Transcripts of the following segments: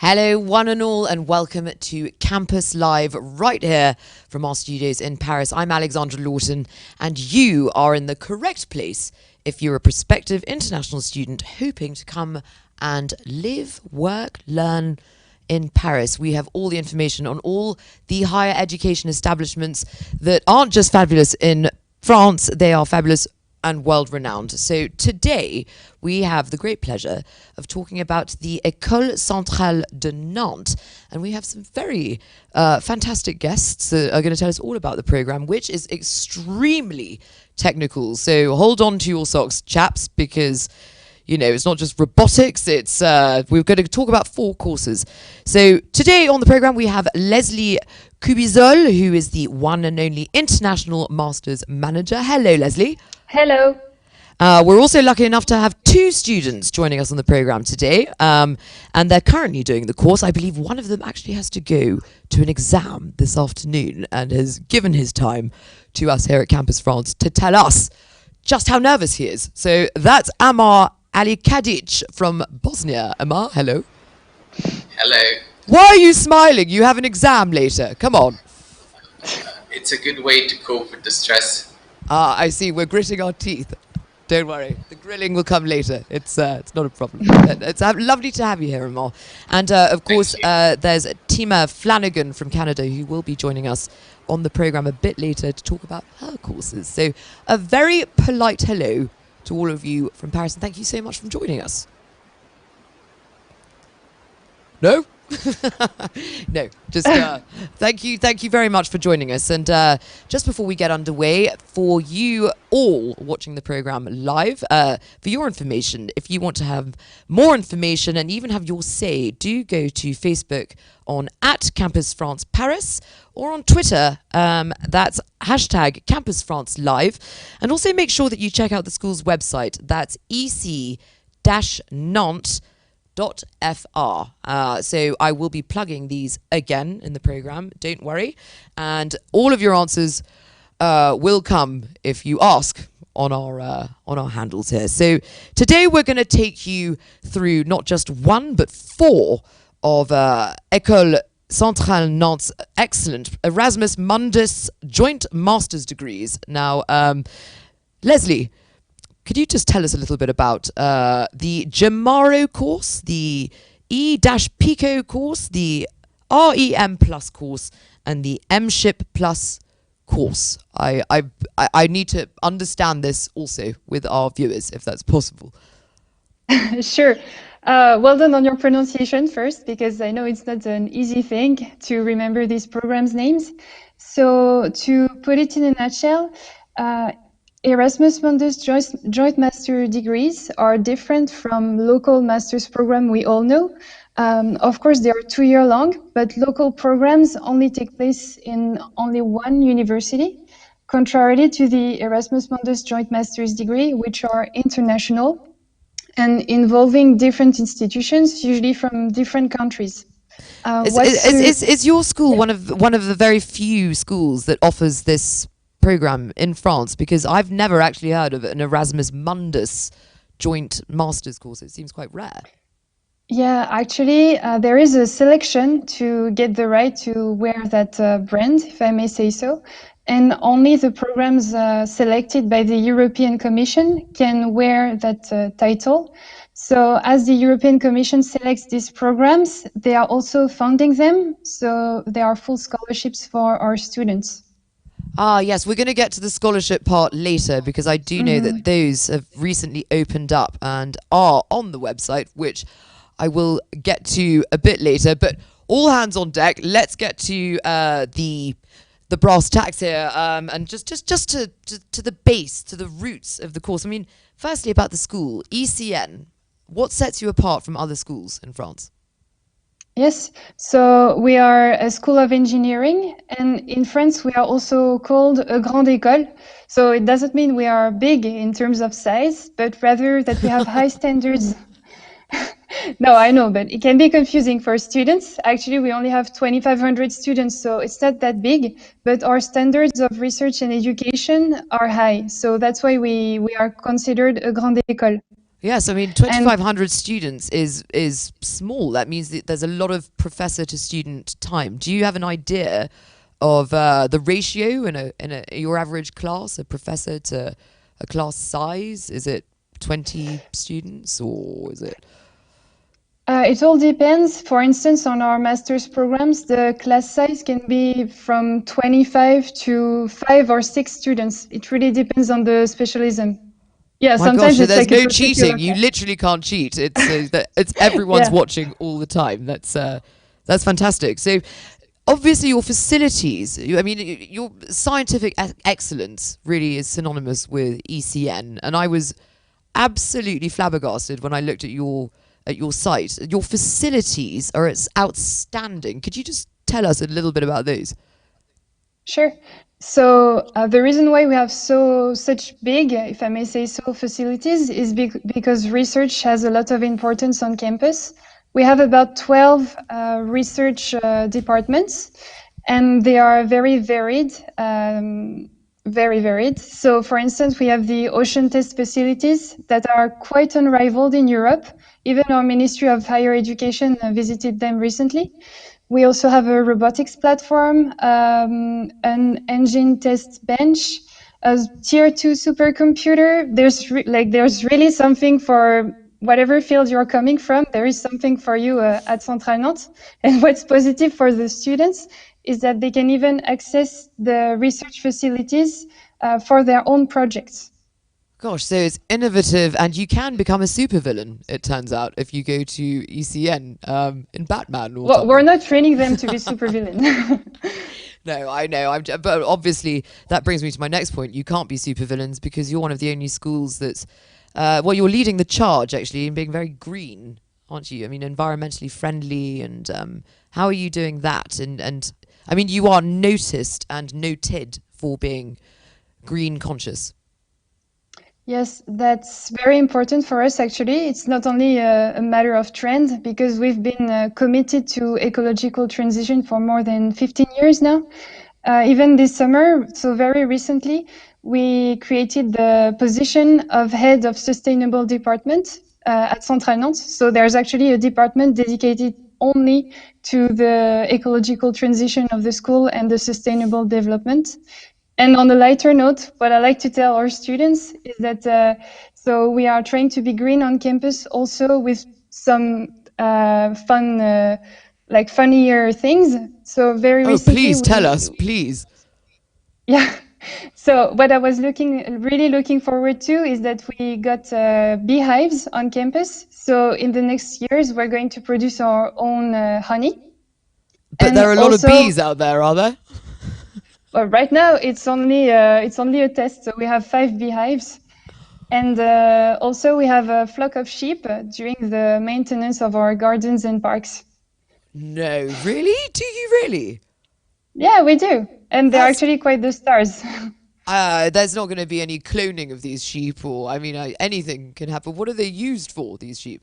Hello, one and all, and welcome to Campus Live right here from our studios in Paris. I'm Alexandra Lawton, and you are in the correct place if you're a prospective international student hoping to come and live, work, learn in Paris. We have all the information on all the higher education establishments that aren't just fabulous in France, they are fabulous and world-renowned. So today we have the great pleasure of talking about the École Centrale de Nantes, and we have some very fantastic guests that are going to tell us all about the program, which is extremely technical. So hold on to your socks, chaps, because you know, it's not just robotics, it's we're going to talk about 4 courses. So today on the program we have Leslie Cubizol, who is the one and only International Masters Manager. Hello, Leslie. Hello. We're also lucky enough to have 2 students joining us on the program today, and they're currently doing the course. I believe one of them actually has to go to an exam this afternoon and has given his time to us here at Campus France to tell us just how nervous he is. So that's Amar Ali Kadic from Bosnia. Amar, hello. Hello. Why are you smiling? You have an exam later. Come on. It's a good way to cope with the stress. Ah, I see. We're gritting our teeth. Don't worry. The grilling will come later. It's not a problem. It's lovely to have you here, Amar. And of course, there's Tima Flanagan from Canada who will be joining us on the program a bit later to talk about her courses. So a very polite hello to all of you from Paris, and thank you so much for joining us. No? No, just thank you very much for joining us. And just before we get underway, for you all watching the program live, for your information, if you want to have more information and even have your say, do go to Facebook on @CampusFranceParis or on Twitter, that's #CampusFranceLive, and also make sure that you check out the school's website. That's ec-nantes.fr. So I will be plugging these again in the program, don't worry, and all of your answers will come if you ask on our handles here. So today we're going to take you through not just 1 but 4 of École Centrale Nantes excellent Erasmus Mundus joint master's degrees. Now, Leslie, could you just tell us a little bit about the Gemaro course, the E-Pico course, the REM Plus course, and the MShip Plus course? I need to understand this also with our viewers, if that's possible. Sure. Well done on your pronunciation first, because I know it's not an easy thing to remember these programs' names. So to put it in a nutshell, Erasmus Mundus joint master degrees are different from local master's program we all know. Of course, they are 2-year long, but local programs only take place in only one university, contrarily to the Erasmus Mundus joint master's degree, which are international and involving different institutions, usually from different countries. Is your school one of the very few schools that offers this program in France? Because I've never actually heard of an Erasmus Mundus joint master's course. It seems quite rare. Yeah, actually, there is a selection to get the right to wear that brand, if I may say so. And only the programs selected by the European Commission can wear that title. So as the European Commission selects these programs, they are also funding them. So they are full scholarships for our students. Ah, yes, we're going to get to the scholarship part later, because I do know that those have recently opened up and are on the website, which I will get to a bit later. But all hands on deck. Let's get to the brass tacks here, and just to the base, to the roots of the course. I mean, firstly about the school, ECN. What sets you apart from other schools in France? Yes, so we are a school of engineering, and in France we are also called a grande école. So it doesn't mean we are big in terms of size, but rather that we have high standards. No, I know, but it can be confusing for students. Actually, we only have 2,500 students, so it's not that big, but our standards of research and education are high. So that's why we are considered a grande école. Yes, I mean And 2,500 students is small. That means that there's a lot of professor to student time. Do you have an idea of the ratio in your average class, a professor to a class size? Is it 20 students or is it? it all depends. For instance, on our master's programs, the class size can be from 25 to 5 or 6 students. It really depends on the specialism. Yeah, My gosh, sometimes so it's there's like a no particular cheating. You class. literally can't cheat. It's everyone's Yeah. watching all the time. That's fantastic. So obviously your facilities, I mean your scientific excellence really is synonymous with ECN, and I was absolutely flabbergasted when I looked at your site. Your facilities are it's outstanding. Could you just tell us a little bit about those? Sure. So the reason why we have such big, if I may say so, facilities is because research has a lot of importance on campus. We have about 12 research departments, and they are very varied, very varied. So, for instance, we have the ocean test facilities that are quite unrivaled in Europe. Even our Ministry of Higher Education visited them recently. We also have a robotics platform, an engine test bench, a tier 2 supercomputer. There's really something for whatever field you're coming from. There is something for you at Centrale Nantes. And what's positive for the students is that they can even access the research facilities for their own projects. Gosh, so it's innovative, and you can become a supervillain, it turns out, if you go to ECN in Batman or Well, we're something. not training them to be supervillain. No, I know. But obviously, that brings me to my next point. You can't be supervillains because you're one of the only schools that's, well, you're leading the charge actually in being very green, aren't you? I mean, environmentally friendly, and how are you doing that? And I mean, you are noticed and noted for being green conscious. Yes, that's very important for us actually. It's not only a matter of trend because we've been committed to ecological transition for more than 15 years now. Even this summer, so very recently, we created the position of head of sustainable department at Centrale Nantes. So there's actually a department dedicated only to the ecological transition of the school and the sustainable development. And on a lighter note, what I like to tell our students is that so we are trying to be green on campus also with some fun, like funnier things. So very Oh, recently please tell we, us, please. yeah. So what I was really looking forward to is that we got beehives on campus. So in the next years, we're going to produce our own honey. But And there are a lot of also, bees out there, are there? well, right now it's only a test. So we have 5 beehives. And also we have a flock of sheep during the maintenance of our gardens and parks. No, really? Do you really? Yeah, we do. And they're That's actually quite the stars. there's not going to be any cloning of these sheep, or I mean, anything can happen. What are they used for, these sheep?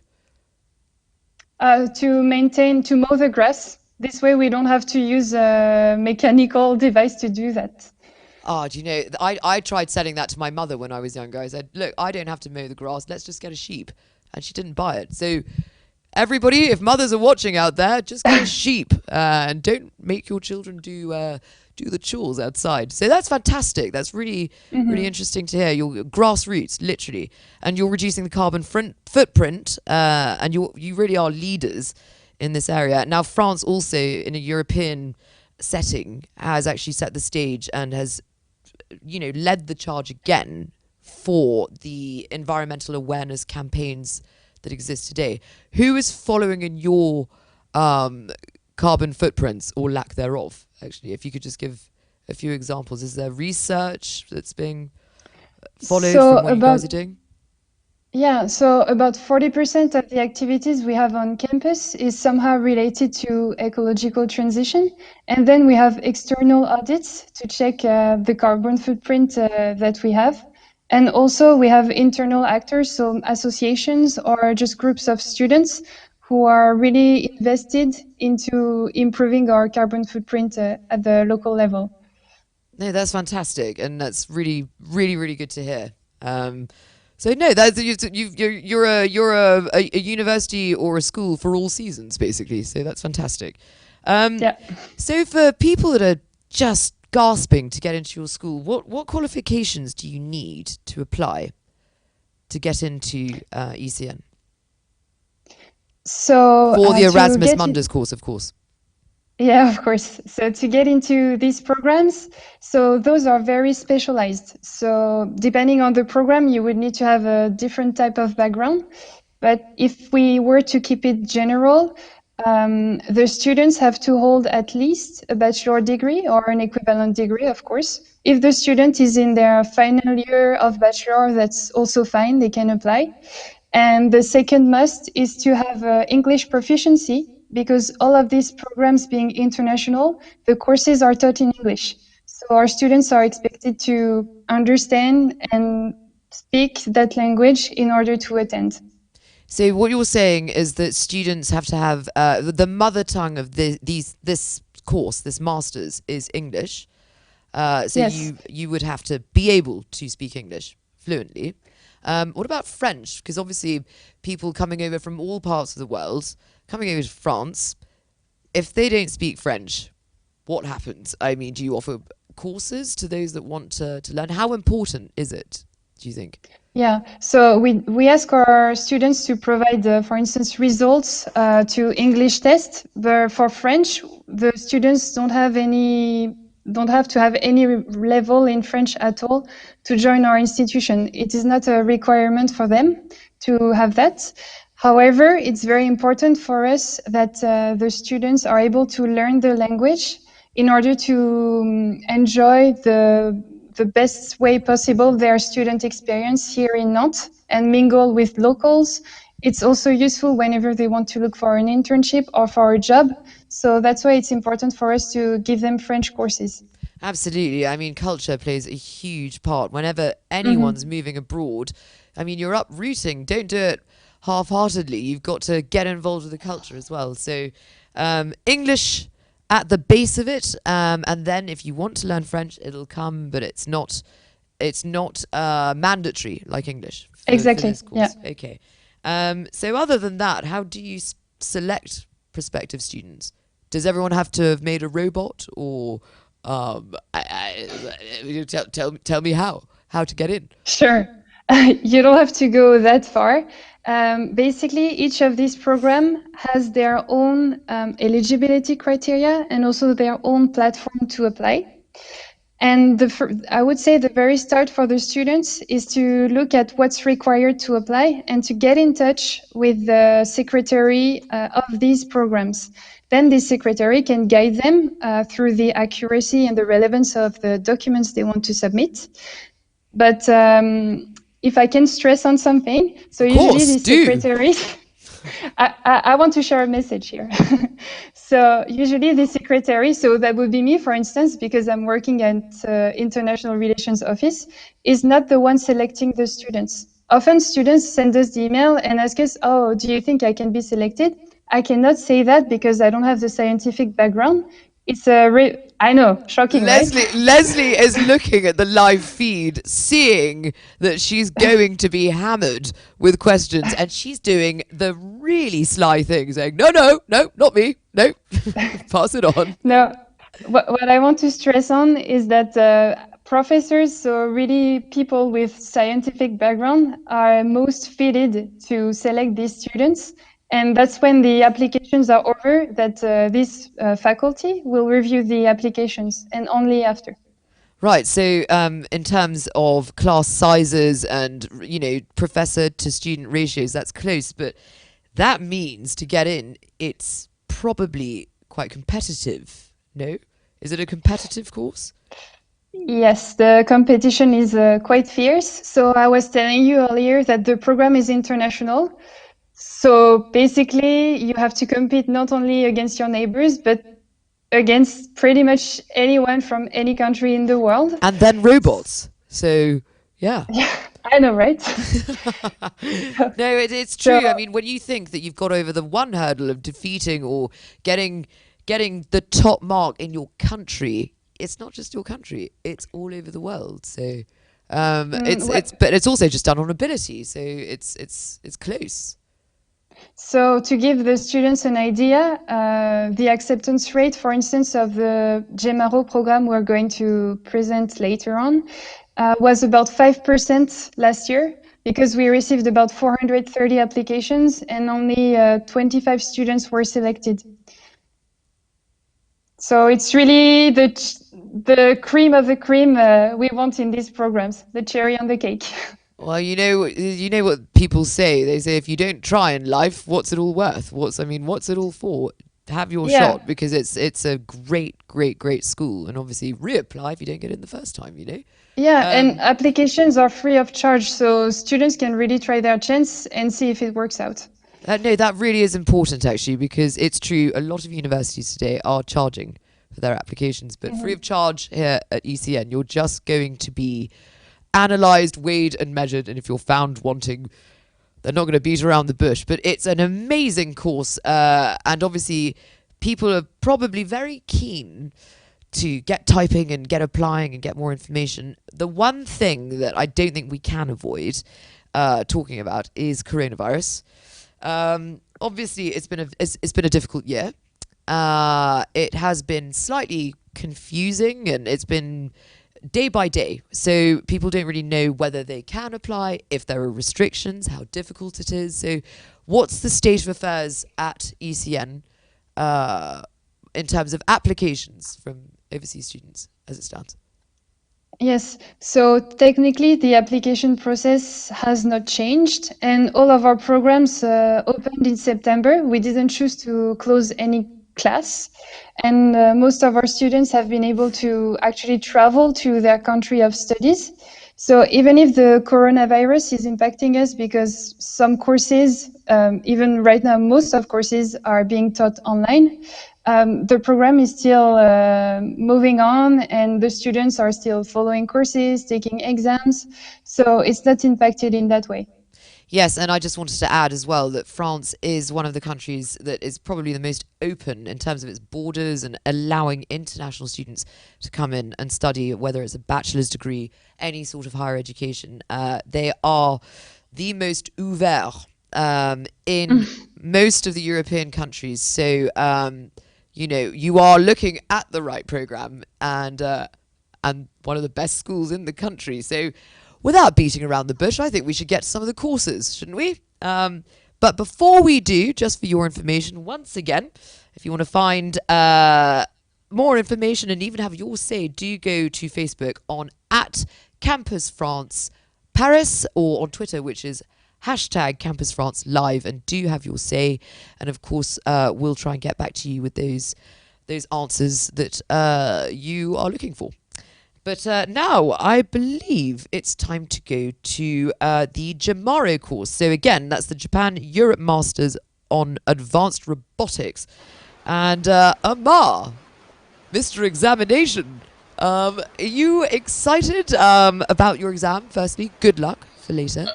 To mow the grass. This way we don't have to use a mechanical device to do that. Ah, do you know, I tried selling that to my mother when I was younger. I said, look, I don't have to mow the grass. Let's just get a sheep. And she didn't buy it. So, everybody, if mothers are watching out there, just get a sheep and don't make your children do the chores outside. So that's fantastic. That's really, really interesting to hear. Your grassroots, literally. And you're reducing the carbon footprint and you really are leaders in this area. Now, France also, in a European setting, has actually set the stage and has led the charge again for the environmental awareness campaigns that exist today. Who is following in your carbon footprints or lack thereof? Actually, if you could just give a few examples. Is there research that's being followed So from what you about guys are doing? Yeah, so about 40% of the activities we have on campus is somehow related to ecological transition. And then we have external audits to check the carbon footprint that we have. And also we have internal actors, so associations or just groups of students who are really invested into improving our carbon footprint at the local level. No, that's fantastic, and that's really, really, really good to hear. So no, that's you're a university or a school for all seasons, basically. So that's fantastic. Yeah. So for people that are just gasping to get into your school, what qualifications do you need to apply to get into ECN? So For the to Erasmus get Mundus course, of course. Yeah, of course. So to get into these programs, so those are very specialized. So depending on the program, you would need to have a different type of background. But if we were to keep it general, the students have to hold at least a bachelor degree or an equivalent degree, of course. If the student is in their final year of bachelor, that's also fine, they can apply. And the second must is to have English proficiency, because all of these programs being international, the courses are taught in English. So our students are expected to understand and speak that language in order to attend. So what you're saying is that students have to have the mother tongue of this course, this master's, is English. So Yes. you would have to be able to speak English fluently. What about French? Because obviously people coming over from all parts of the world, coming over to France, if they don't speak French, what happens? I mean, do you offer courses to those that want to learn? How important is it, do you think? Yeah, so we ask our students to provide, for instance, results to English tests. But for French, the students don't have to have any level in French at all to join our institution. It is not a requirement for them to have that. However, it's very important for us that the students are able to learn the language in order to enjoy the best way possible their student experience here in Nantes and mingle with locals. It's also useful whenever they want to look for an internship or for a job. So that's why it's important for us to give them French courses. Absolutely. I mean, culture plays a huge part. Whenever anyone's moving abroad, I mean, you're uprooting. Don't do it half-heartedly. You've got to get involved with the culture as well. So English at the base of it, and then if you want to learn French, it'll come, but it's not mandatory like English for Exactly. this Yeah. course. Okay. So other than that, how do you select prospective students? Does everyone have to have made a robot, or tell me how to get in? Sure. You don't have to go that far. Basically, each of these programs has their own eligibility criteria and also their own platform to apply. And I would say the very start for the students is to look at what's required to apply and to get in touch with the secretary of these programs. Then the secretary can guide them through the accuracy and the relevance of the documents they want to submit. But if I can stress on something, so usually the secretaries, I want to share a message here. So usually the secretary, so that would be me, for instance, because I'm working at International Relations Office, is not the one selecting the students. Often students send us the email and ask us, oh, do you think I can be selected? I cannot say that because I don't have the scientific background. It's I know, shocking, right? Leslie is looking at the live feed, seeing that she's going to be hammered with questions, and she's doing the really sly thing, saying, no, not me, no, pass it on. No, what I want to stress on is that professors, so really people with scientific background, are most fitted to select these students. And that's when the applications are over that this faculty will review the applications, and only after. Right. So in terms of class sizes and, professor to student ratios, that's close. But that means to get in, it's probably quite competitive. No? Is it a competitive course? Yes, the competition is quite fierce. So I was telling you earlier that the program is international. So basically, you have to compete not only against your neighbors, but against pretty much anyone from any country in the world. And then robots. So, yeah. I know, right? No, it's true. I mean, when you think that you've got over the one hurdle of defeating or getting the top mark in your country, it's not just your country, it's all over the world. So But it's also just done on ability, so it's close. So to give the students an idea, the acceptance rate, for instance, of the GEMARO program we're going to present later on was about 5% last year, because we received about 430 applications and only 25 students were selected. So it's really the cream of the cream we want in these programs, the cherry on the cake. Well, you know what people say. They say if you don't try in life, what's it all worth? What's it all for? Have your shot, because it's a great school, and obviously reapply if you don't get in the first time. Yeah, and applications are free of charge, so students can really try their chance and see if it works out. No, that really is important, actually, because it's true. A lot of universities today are charging for their applications, but free of charge here at ECN. You're just going to be analysed, weighed and measured, and if you're found wanting, they're not going to beat around the bush. But it's an amazing course, and obviously people are probably very keen to get typing and get applying and get more information. The one thing that I don't think we can avoid talking about is coronavirus. Obviously it's been a difficult year. It has been slightly confusing, and it's been day by day. So people don't really know whether they can apply, if there are restrictions, how difficult it is. So what's the state of affairs at ECN in terms of applications from overseas students as it stands? Yes, so technically the application process has not changed, and all of our programs opened in September. We didn't choose to close any class, and most of our students have been able to actually travel to their country of studies. So even if the coronavirus is impacting us, because some courses, even right now, most of courses are being taught online, the program is still moving on, and the students are still following courses, taking exams. So it's not impacted in that way. Yes, and I just wanted to add as well that France is one of the countries that is probably the most open in terms of its borders and allowing international students to come in and study, whether it's a bachelor's degree, any sort of higher education. They are the most ouvert in most of the European countries. So, you are looking at the right program and one of the best schools in the country. So, without beating around the bush, I think we should get to some of the courses, shouldn't we? But before we do, just for your information, once again, if you want to find more information and even have your say, do go to Facebook on @CampusFranceParis or on Twitter, which is #CampusFranceLive, and do have your say. And of course, we'll try and get back to you with those answers that you are looking for. But now I believe it's time to go to the GEMARO course. So again, that's the Japan Europe Masters on Advanced Robotics. And Amar, Mr. Examination, are you excited about your exam? Firstly, good luck for later.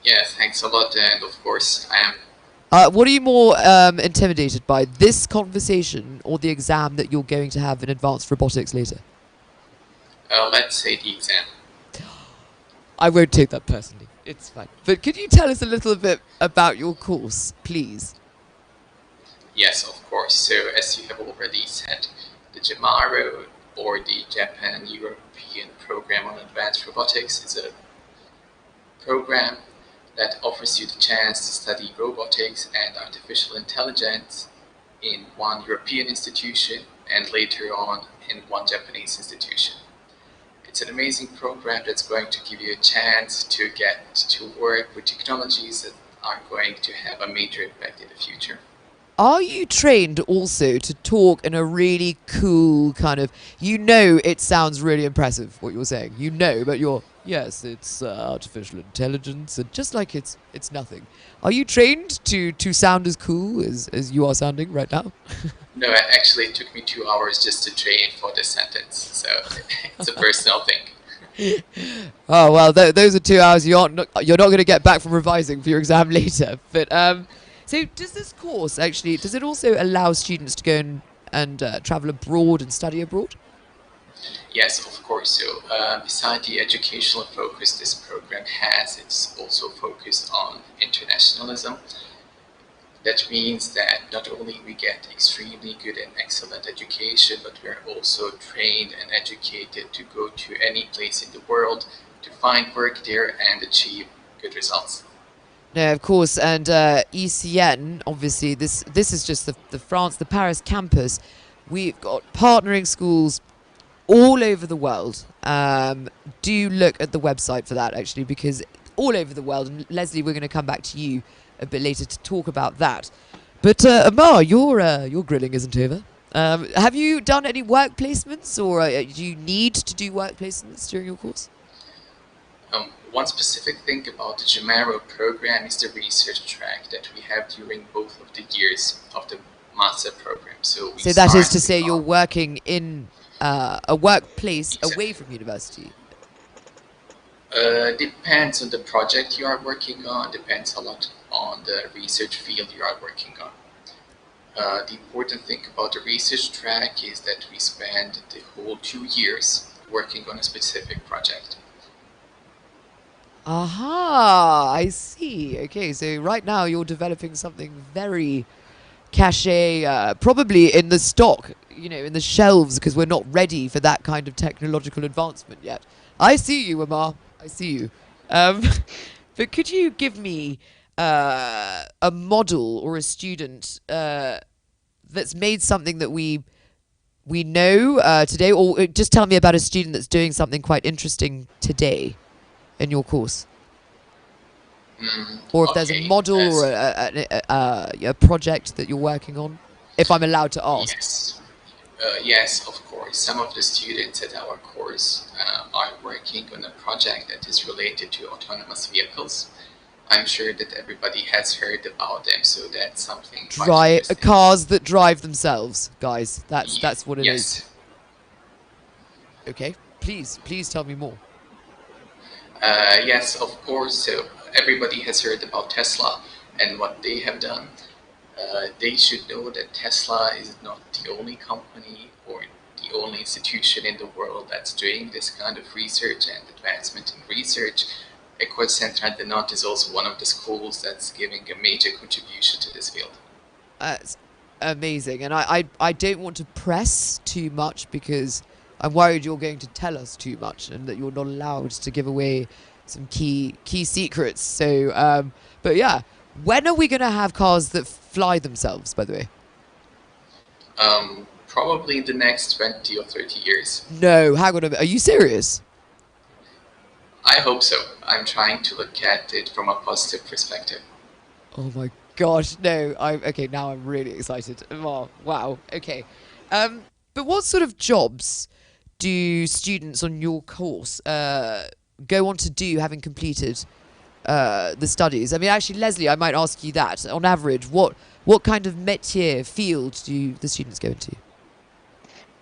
Yeah, thanks a lot, and of course I am. What are you more intimidated by, this conversation or the exam that you're going to have in Advanced Robotics later? Let's say the exam. I won't take that personally. It's fine. But could you tell us a little bit about your course, please? Yes, of course. So, as you have already said, the GEMARO, or the Japan European Program on Advanced Robotics, is a program that offers you the chance to study robotics and artificial intelligence in one European institution and later on in one Japanese institution. It's an amazing program that's going to give you a chance to get to work with technologies that are going to have a major impact in the future. Are you trained also to talk in a really cool kind of, it sounds really impressive what you're saying, but yes, it's artificial intelligence, and just like it's nothing. Are you trained to sound as cool as you are sounding right now? No, actually it took me 2 hours just to train for this sentence, so it's a personal thing. Oh, well, those are 2 hours you're not going to get back from revising for your exam later. But so does this course actually, does it also allow students to go and travel abroad and study abroad? Yes, of course. So, beside the educational focus this program has, it's also focused on internationalism. That means that not only we get extremely good and excellent education, but we are also trained and educated to go to any place in the world to find work there and achieve good results. No, of course, and ECN, obviously, this is just the Paris campus. We've got partnering schools all over the world. Do look at the website for that, actually, because all over the world. And Leslie, we're going to come back to you a bit later to talk about that. But Amar, your grilling isn't over. Have you done any work placements, or do you need to do work placements during your course? One specific thing about the GEMARO program is the research track that we have during both of the years of the master program. So that is to say you're working in a workplace away from university? Depends on the project you are working on, depends a lot on the research field you are working on. The important thing about the research track is that we spend the whole 2 years working on a specific project. Aha, I see. Okay, so right now you're developing something very cachet, probably in the stock, in the shelves, because we're not ready for that kind of technological advancement yet. I see you, Amar. I see you. But could you give me a model or a student that's made something that we know today, or just tell me about a student that's doing something quite interesting today in your course? Or if there's a model or a project that you're working on, if I'm allowed to ask. Yes. Yes, of course. Some of the students at our course are working on a project that is related to autonomous vehicles. I'm sure that everybody has heard about them, so that's something cars that drive themselves, guys. That's what it is. Okay, please tell me more. Yes, of course. So everybody has heard about Tesla and what they have done. They should know that Tesla is not the only company or the only institution in the world that's doing this kind of research and advancement in research. École Centrale de Nantes is also one of the schools that's giving a major contribution to this field. It's amazing. And I don't want to press too much because I'm worried you're going to tell us too much and that you're not allowed to give away some key secrets. So, but yeah, when are we going to have cars that fly themselves, by the way? Probably in the next 20 or 30 years. No, hang on a minute. Are you serious? I hope so. I'm trying to look at it from a positive perspective. Oh my gosh, no. Okay, now I'm really excited. Oh, wow, okay. But what sort of jobs do students on your course go on to do having completed the studies? I mean, actually, Leslie, I might ask you that. On average, what kind of métier field do the students go into?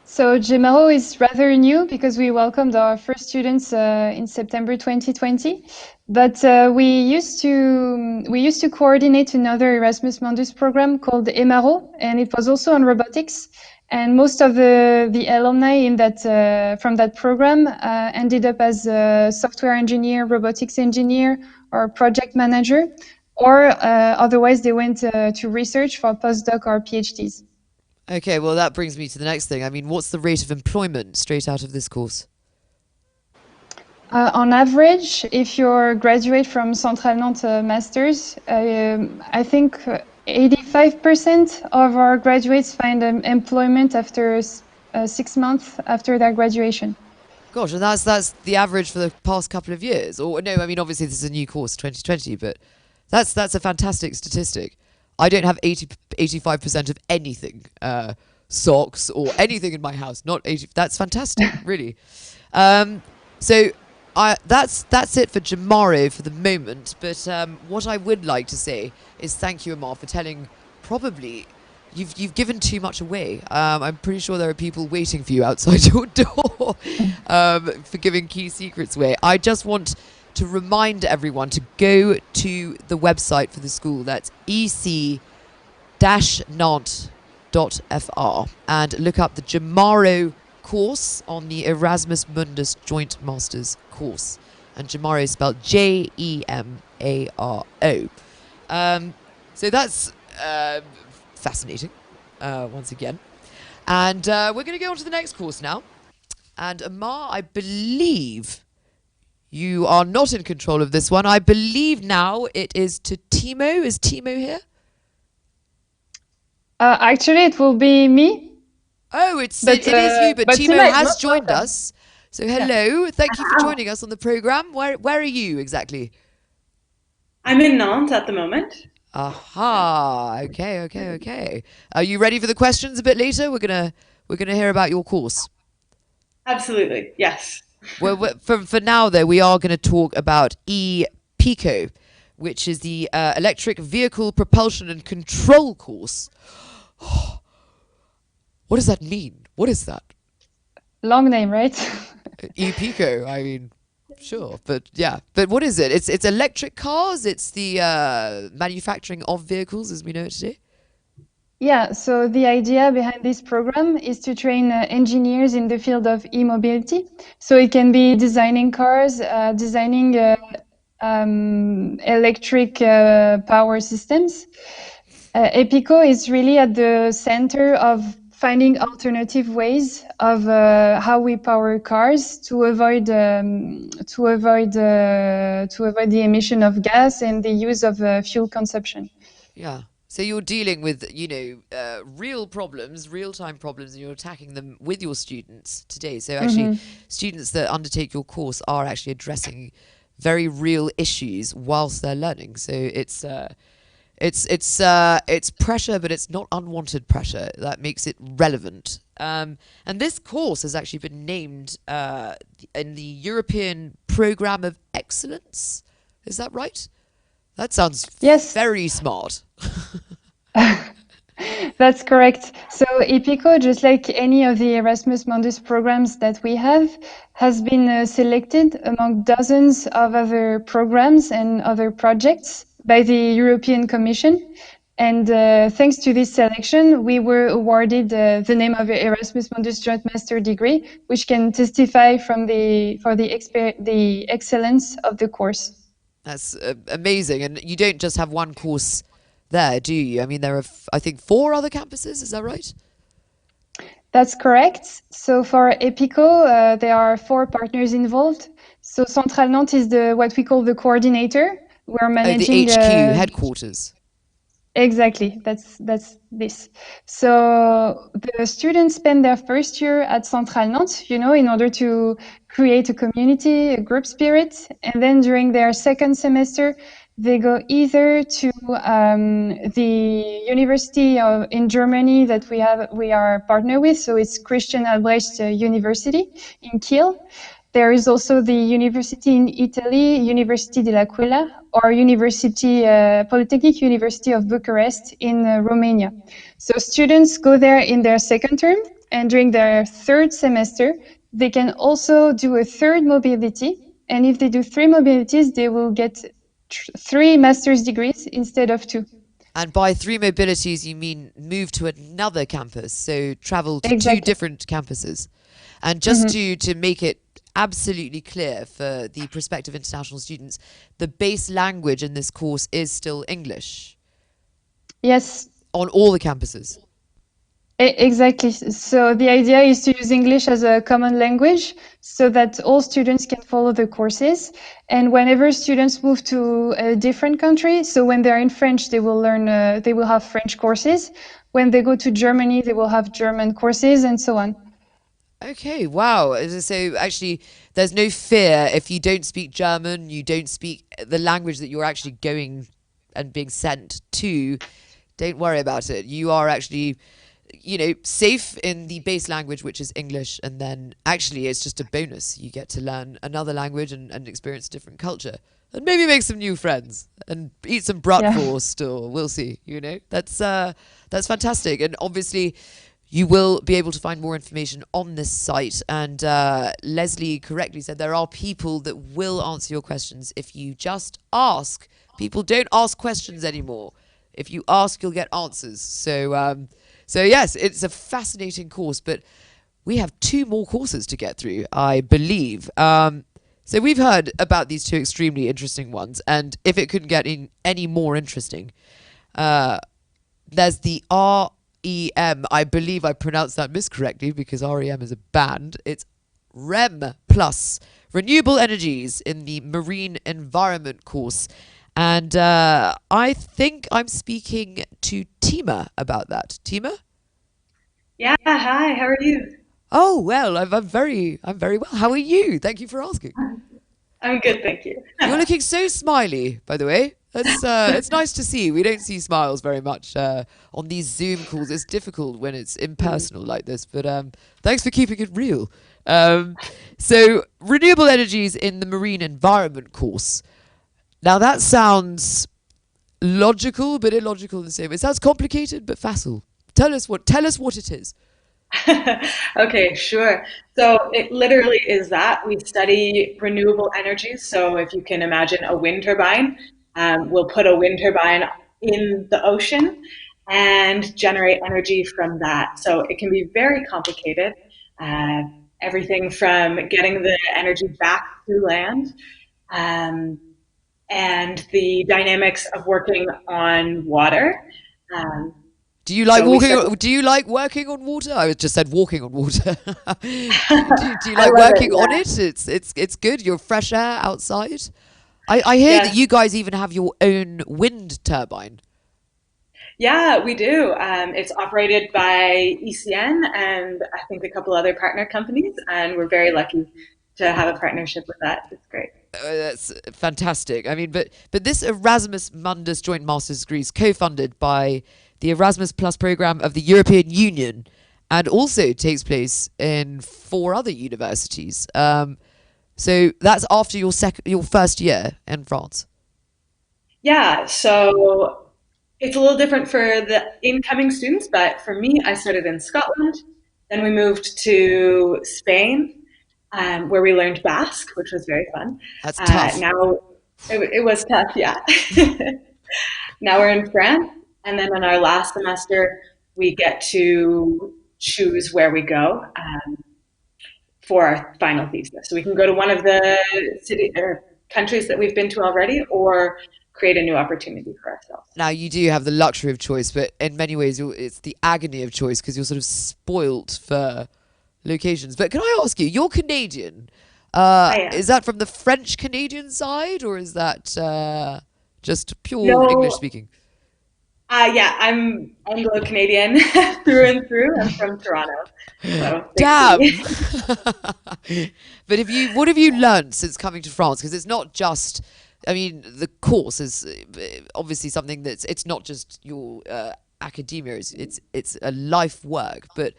So GEMARO is rather new because we welcomed our first students in September 2020. But we used to coordinate another Erasmus Mundus program called EMARO, and it was also on robotics. And most of the alumni in from that program ended up as a software engineer, robotics engineer, or project manager, or otherwise they went to research for postdoc or PhDs. Okay, well, that brings me to the next thing. I mean, what's the rate of employment straight out of this course? On average, if you're graduate from Centrale Nantes Masters, I think 85% of our graduates find employment after 6 months after their graduation. Gosh, and that's the average for the past couple of years? Or no, I mean, obviously this is a new course, 2020, but that's a fantastic statistic. I don't have 85% of anything, socks or anything in my house. Not 80. That's fantastic, really. So that's it for GEMARO for the moment. But what I would like to say is thank you, Amar, for telling. Probably, you've given too much away. I'm pretty sure there are people waiting for you outside your door for giving key secrets away. I just want to remind everyone to go to the website for the school. That's ec-nantes.fr and look up the GEMARO course on the Erasmus Mundus Joint Masters course. And Gemaro is spelled Jemaro. So that's fascinating, once again. And we're going to go on to the next course now. And Amar, I believe you are not in control of this one. I believe now it is to Timo. Is Timo here? Actually, it will be me. Oh, it is you, but Timo has joined welcome. us. So hello, thank you for joining us on the program. Where are you exactly? I'm in Nantes at the moment. Aha. Okay. Are you ready for the questions a bit later? We're gonna hear about your course. Absolutely, yes. Well, for now though, we are going to talk about ePico, which is the electric vehicle propulsion and control course. What does that mean? What is that? Long name, right? ePico. I mean, sure, but yeah. But what is it? It's electric cars. It's the manufacturing of vehicles as we know it today. Yeah, so the idea behind this program is to train engineers in the field of e-mobility. So it can be designing cars, designing electric power systems. ePico is really at the center of finding alternative ways of how we power cars to avoid the emission of gas and the use of fuel consumption. Yeah. So you're dealing with, real problems, real-time problems, and you're attacking them with your students today. So actually, students that undertake your course are actually addressing very real issues whilst they're learning. So it's pressure, but it's not unwanted pressure. That makes it relevant. And this course has actually been named in the European Programme of Excellence. Is that right? That sounds very smart. That's correct. So ePico, just like any of the Erasmus Mundus programs that we have, has been selected among dozens of other programs and other projects by the European Commission. And thanks to this selection, we were awarded the name of Erasmus Mundus Joint Master degree, which can testify for the excellence of the course. That's amazing. And you don't just have one course there, do you? I mean, there are, I think, 4 other campuses. Is that right? That's correct. So for ePico, there are 4 partners involved. So Centrale Nantes is what we call the coordinator. We're managing the HQ, headquarters. Exactly. That's this. So the students spend their first year at Centrale Nantes, in order to create a community, a group spirit. And then during their second semester, they go either to the university in Germany that we are partner with. So it's Christian Albrecht University in Kiel. There is also the university in Italy, University dell'Aquila, or Polytechnic University of Bucharest in Romania. So students go there in their second term, and during their third semester, they can also do a third mobility. And if they do 3 mobilities, they will get 3 master's degrees instead of 2. And by 3 mobilities, you mean move to another campus, so travel to 2 different campuses. And just to make it absolutely clear for the prospective international students, the base language in this course is still English. Yes. On all the campuses. Exactly. So the idea is to use English as a common language so that all students can follow the courses. And whenever students move to a different country, so when they're in French, they will have French courses. When they go to Germany, they will have German courses and so on. Okay, wow. So actually, there's no fear if you don't speak German, you don't speak the language that you're actually going and being sent to. Don't worry about it. You are actually, safe in the base language, which is English. And then actually, it's just a bonus. You get to learn another language and experience a different culture. And maybe make some new friends and eat some bratwurst, or we'll see, That's fantastic. And obviously, you will be able to find more information on this site. And Leslie correctly said there are people that will answer your questions if you just ask. People don't ask questions anymore. If you ask, you'll get answers. So yes, it's a fascinating course. But we have two more courses to get through, I believe. So we've heard about these two extremely interesting ones, and if it couldn't get any more interesting, there's the REM. I believe I pronounced that miscorrectly because REM is a band. It's REM plus Renewable Energies in the Marine Environment course. And I think I'm speaking to Tima about that. Tima? Yeah, hi, how are you? Oh, well, I'm very well. How are you? Thank you for asking. I'm good, thank you. You're looking so smiley, by the way. It's nice to see. We don't see smiles very much on these Zoom calls. It's difficult when it's impersonal like this, but thanks for keeping it real. So, renewable energies in the marine environment course. Now, that sounds logical, but illogical in the same way. It sounds complicated, but facile. Tell us what it is. Okay, sure. So it literally is that we study renewable energies. So if you can imagine a wind turbine, we'll put a wind turbine in the ocean and generate energy from that. So it can be very complicated. Uh, Everything from getting the energy back to land, um, and the dynamics of working on water. Um, Do you like so we walking? study. Do you like working on water? I just said walking on water. Do you I like love it. working on Yeah. it? It's good. You're fresh air outside. I hear that Yes. you guys even have your own wind turbine. Yeah, we do. It's operated by ECN and I think a couple other partner companies, and we're very lucky to have a partnership with that. It's great. That's fantastic. I mean, but this Erasmus Mundus Joint Masters degree is co-funded by the Erasmus Plus program of the European Union, and also takes place in four other universities. So that's after your first year in France. Yeah, so it's a little different for the incoming students, but for me, I started in Scotland. Then we moved to Spain, where we learned Basque, which was very fun. That's tough. Now it was tough, yeah. Now we're in France, and then in our last semester, we get to choose where we go for our final thesis. So we can go to one of the city or countries that we've been to already, or create a new opportunity for ourselves. Now you do have the luxury of choice, but in many ways it's the agony of choice because you're sort of spoilt for locations. But can I ask you, you're Canadian. I Is am. that from the French Canadian side, or is that just pure English No, speaking? yeah, I'm Anglo Canadian through and through. I'm from Toronto, so Damn. thankfully. But what have you learned since coming to France? Because it's not just, I mean, the course is obviously something it's not just your academia, it's a life work, but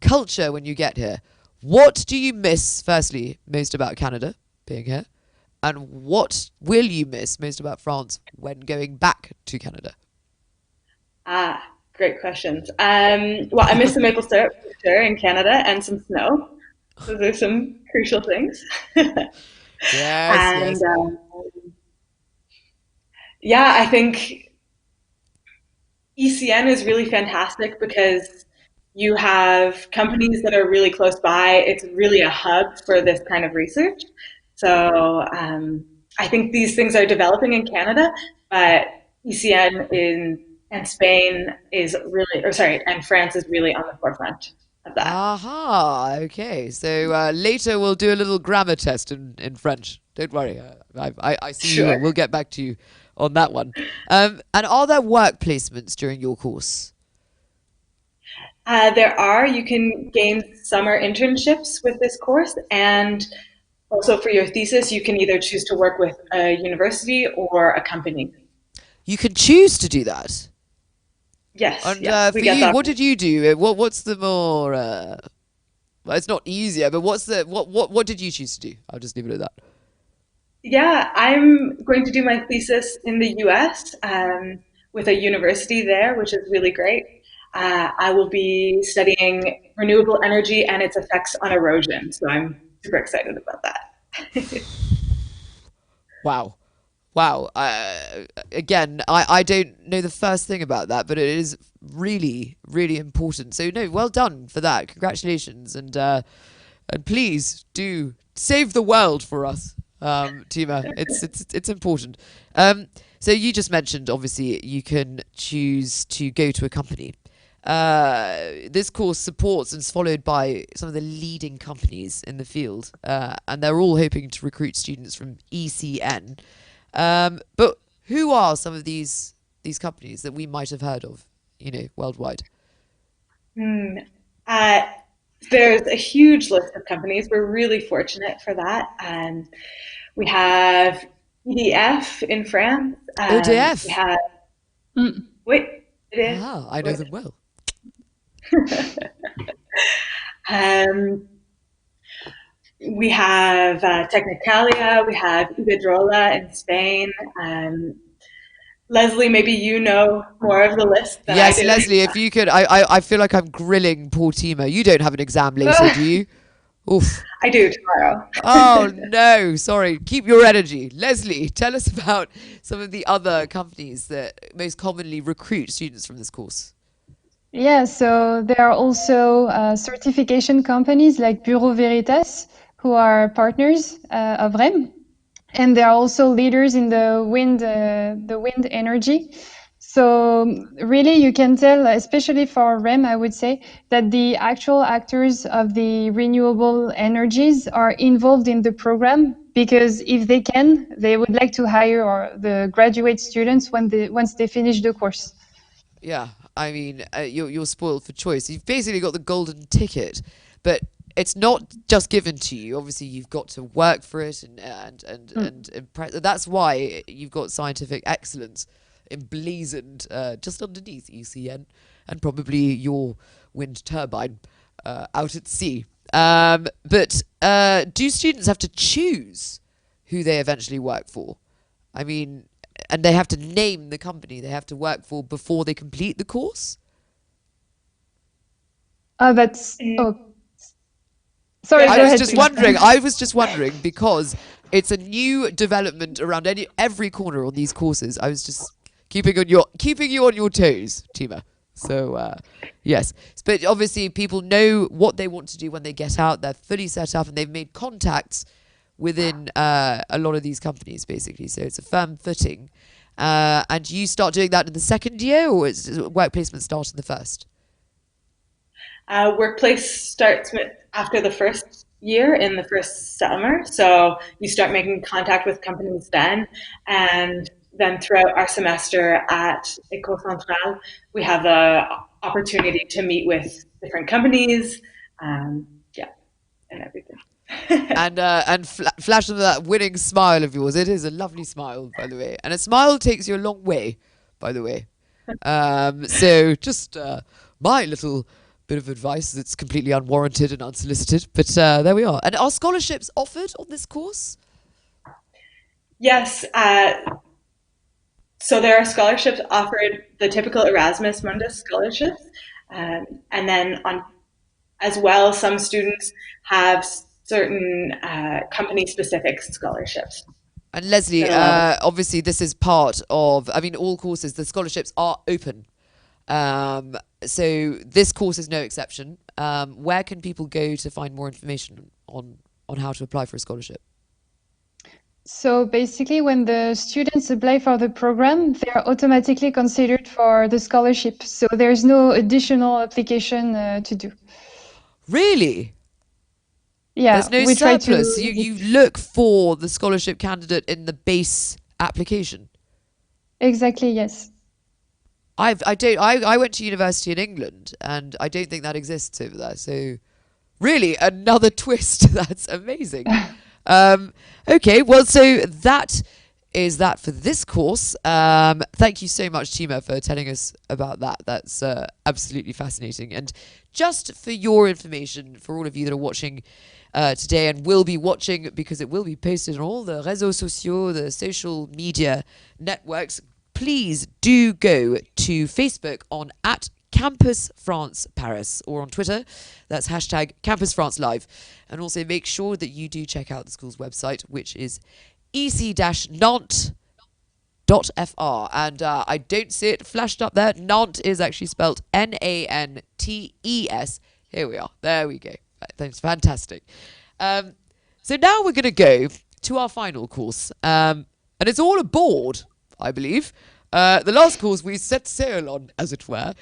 culture when you get here. What do you miss, firstly, most about Canada being here? And what will you miss most about France when going back to Canada? Ah, great questions. Well, I miss the maple syrup for sure in Canada and some snow. Those are some crucial things. Yes, And yes. yeah, I think ECN is really fantastic because you have companies that are really close by. It's really a hub for this kind of research. So I think these things are developing in Canada, but ECN in and Spain is really, or sorry, and France is really on the forefront of that. Aha, okay. So later we'll do a little grammar test in French. Don't worry. I see you will. Sure. We'll get back to you on that one. And are there work placements during your course? There are, you can gain summer internships with this course, and also for your thesis, you can either choose to work with a university or a company. You can choose to do that. Yes, And yeah, we for get you, that. what did you do? What's the more well, it's not easier, but what's the what did you choose to do? I'll just leave it at that. Yeah, I'm going to do my thesis in the US with a university there, which is really great. I will be studying renewable energy and its effects on erosion, so I'm super excited about that. Wow. Wow. Again, I don't know the first thing about that, but it is really, really important. So no, well done for that. Congratulations, and please do save the world for us, Tima. It's important. So you just mentioned, obviously, you can choose to go to a company. This course supports and is followed by some of the leading companies in the field, and they're all hoping to recruit students from ECN. But who are some of these companies that we might have heard of, worldwide? Hmm. Uh, there's a huge list of companies. We're really fortunate for that. We have EDF in France. We ODF. have, Mm. wait, EDF. Ah, I know Wait. them well. Um, we have Technicalia. We have Iberdrola in Spain. Leslie, maybe you know more of the list than I Yes, do. Leslie, if you could, I feel like I'm grilling poor Tima. You don't have an exam later, do you? Oof. I do tomorrow. Oh no, sorry. Keep your energy. Leslie, tell us about some of the other companies that most commonly recruit students from this course. Yeah, so there are also certification companies like Bureau Veritas, who are partners of REM, and they are also leaders in the wind energy. So really, you can tell, especially for REM, I would say that the actual actors of the renewable energies are involved in the program because if they can, they would like to hire the graduate students once they finish the course. Yeah, I mean, you're spoiled for choice. You've basically got the golden ticket, but it's not just given to you. Obviously, you've got to work for it, and that's why you've got scientific excellence emblazoned just underneath ECN, and probably your wind turbine out at sea. But do students have to choose who they eventually work for? I mean, and they have to name the company they have to work for before they complete the course? Oh, sorry, Yeah, go I was ahead, just Tima. wondering. I was just wondering because it's a new development around every corner on these courses. I was just keeping you on your toes, Tima. So yes, but obviously people know what they want to do when they get out. They're fully set up and they've made contacts within a lot of these companies, basically. So it's a firm footing. And you start doing that in the second year, or is work placement start in the first? Workplace starts after the first year in the first summer. So you start making contact with companies then. And then throughout our semester at École Centrale, we have the opportunity to meet with different companies, yeah, and everything. And flash them that winning smile of yours. It is a lovely smile, by the way, and a smile takes you a long way, by the way. So just my little bit of advice that's completely unwarranted and unsolicited, but there we are. And are scholarships offered on this course? Yes, so there are scholarships offered, the typical Erasmus Mundus scholarships, and then on as well, some students have certain company-specific scholarships And Leslie, that allow them. obviously this is part of, I mean, all courses, the scholarships are open. So this course is no exception. Where can people go to find more information on how to apply for a scholarship? So basically, when the students apply for the program, they are automatically considered for the scholarship. So there's no additional application to do. Really? Yeah, There's no we try surplus. to. You look for the scholarship candidate in the base application. Exactly, yes. I went to university in England and I don't think that exists over there. So really another twist. That's amazing. Okay, well, so that is that for this course. Thank you so much, Tima, for telling us about that. That's absolutely fascinating. And just for your information, for all of you that are watching today and will be watching, because it will be posted on all the réseaux sociaux, the social media networks, please do go to Facebook on @Campus France Paris, or on Twitter, that's hashtag Campus France Live. And also make sure that you do check out the school's website, which is ec-nantes.fr. .fr, and I don't see it flashed up there. Nantes is actually spelled Nantes. Here we are. There we go. Right, thanks. Fantastic. So now we're going to go to our final course, and it's all aboard, I believe. The last course we set sail on, as it were,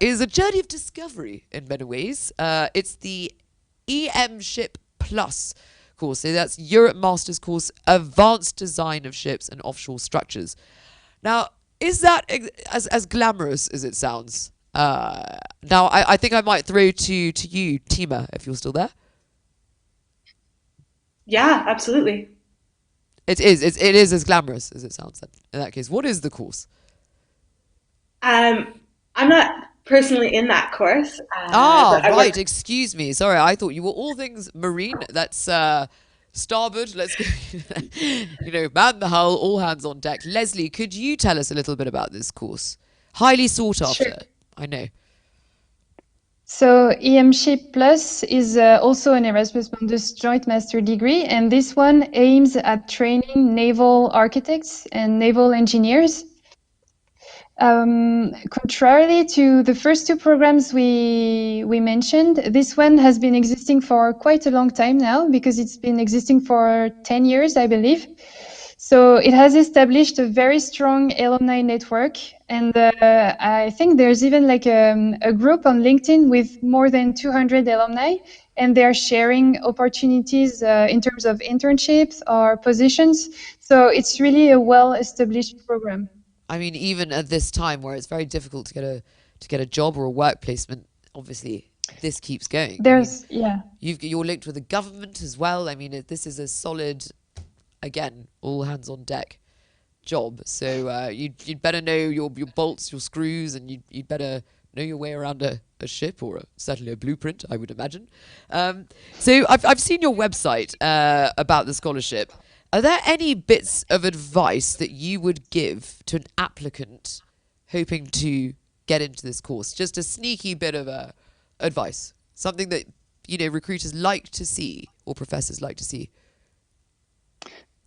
is a journey of discovery in many ways. It's the EM-Ship Plus course. So that's Europe Masters course, Advanced Design of Ships and Offshore Structures. Now, is that as glamorous as it sounds? Now, I think I might throw to you, Tima, if you're still there. Yeah, absolutely. It is as glamorous as it sounds then. In that case, what is the course? I'm not personally in that course, Ah, but I right. work. Excuse me. Sorry, I thought you were all things marine. That's starboard. Let's go. Man the hull, all hands on deck. Leslie, could you tell us a little bit about this course? Highly sought Sure. after, I know. So EM-Ship Plus is also an Erasmus Mundus joint master degree, and this one aims at training naval architects and naval engineers. Contrarily to the first two programs we mentioned, this one has been existing for quite a long time now, because it's been existing for 10 years, I believe. So it has established a very strong alumni network, and I think there's even like a group on LinkedIn with more than 200 alumni, and they're sharing opportunities in terms of internships or positions. So it's really a well-established program. I mean, even at this time where it's very difficult to get a job or a work placement, obviously this keeps going. You're linked with the government as well. I mean, this is a solid, again, all hands on deck job. So you'd better know your bolts, your screws, and you'd better know your way around a ship, or certainly a blueprint, I would imagine. So I've seen your website about the scholarship. Are there any bits of advice that you would give to an applicant hoping to get into this course? Just a sneaky bit of advice, something that recruiters like to see or professors like to see.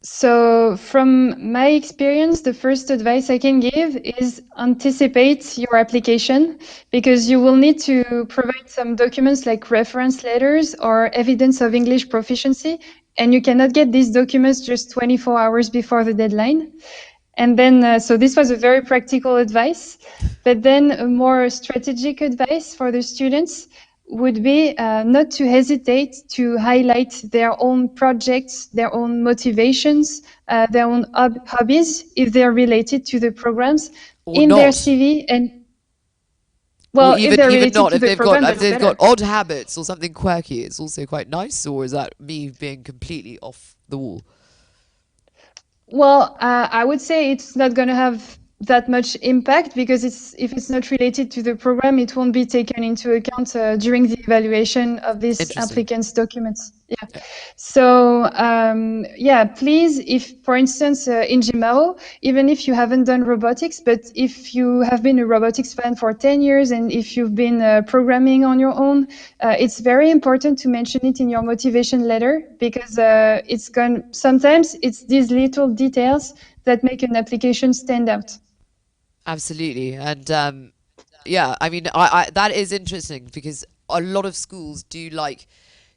So from my experience, the first advice I can give is anticipate your application, because you will need to provide some documents like reference letters or evidence of English proficiency, and you cannot get these documents just 24 hours before the deadline. And then, so this was a very practical advice, but then a more strategic advice for the students would be not to hesitate to highlight their own projects, their own motivations, their own hobbies, if they're related to the programs, or in not. their CV. And well, or even, if they're even related not, to if the they've program, got if that's they've better. got odd habits or something quirky, it's also quite nice. Or is that me being completely off the wall? Well, I would say it's not going to have that much impact, because if it's not related to the program, it won't be taken into account during the evaluation of these Interesting. applicants' documents. Yeah. Yeah. So, please, if, for instance, in GMAO, even if you haven't done robotics, but if you have been a robotics fan for 10 years and if you've been programming on your own, it's very important to mention it in your motivation letter, because sometimes it's these little details that make an application stand out. Absolutely. And yeah, I mean, I that is interesting, because a lot of schools do like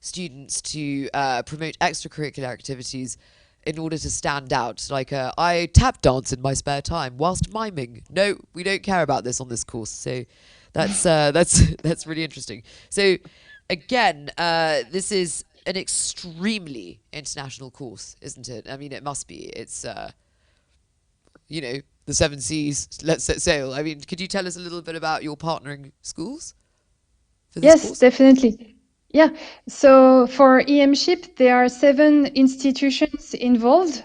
students to promote extracurricular activities in order to stand out. Like, I tap dance in my spare time whilst miming. No, we don't care about this on this course. So that's really interesting. So again, this is an extremely international course, isn't it? I mean, it must be. It's the seven seas, let's set sail. I mean, could you tell us a little bit about your partnering schools for this Yes, course? definitely. Yeah. So for EM-Ship, there are 7 institutions involved,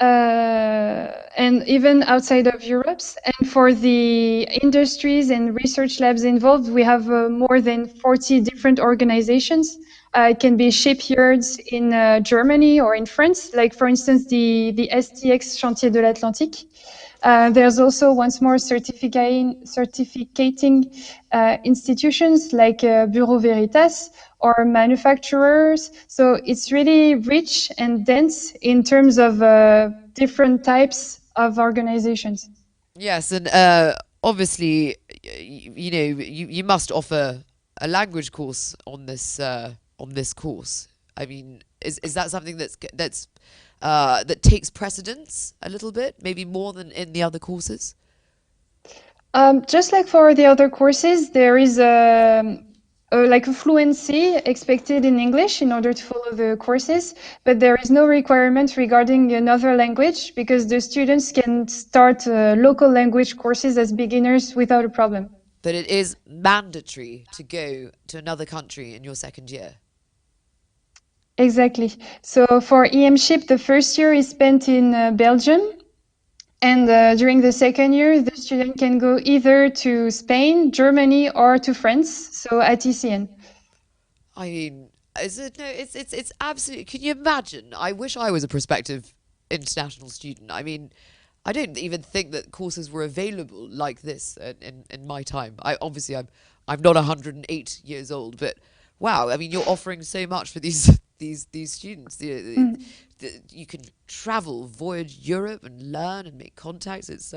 and even outside of Europe. And for the industries and research labs involved, we have more than 40 different organizations. It can be shipyards in Germany or in France, like, for instance, the STX Chantier de l'Atlantique. There's also once more certificating institutions like Bureau Veritas or manufacturers. So it's really rich and dense in terms of different types of organizations. Yes, and obviously, you know, you must offer a language course on this course. I mean, is that something that takes precedence a little bit, maybe more than in the other courses? Just like for the other courses, there is like a fluency expected in English in order to follow the courses, but there is no requirement regarding another language because the students can start local language courses as beginners without a problem. But it is mandatory to go to another country in your second year. Exactly. So for EMship, the first year is spent in Belgium. And during the second year, the student can go either to Spain, Germany, or to France, so at ECN. I mean, is it? No, it's absolutely. Can you imagine? I wish I was a prospective international student. I mean, I don't even think that courses were available like this in my time. I'm not 108 years old, but wow, I mean, you're offering so much for these these students. You can travel, voyage Europe, and learn and make contacts. It's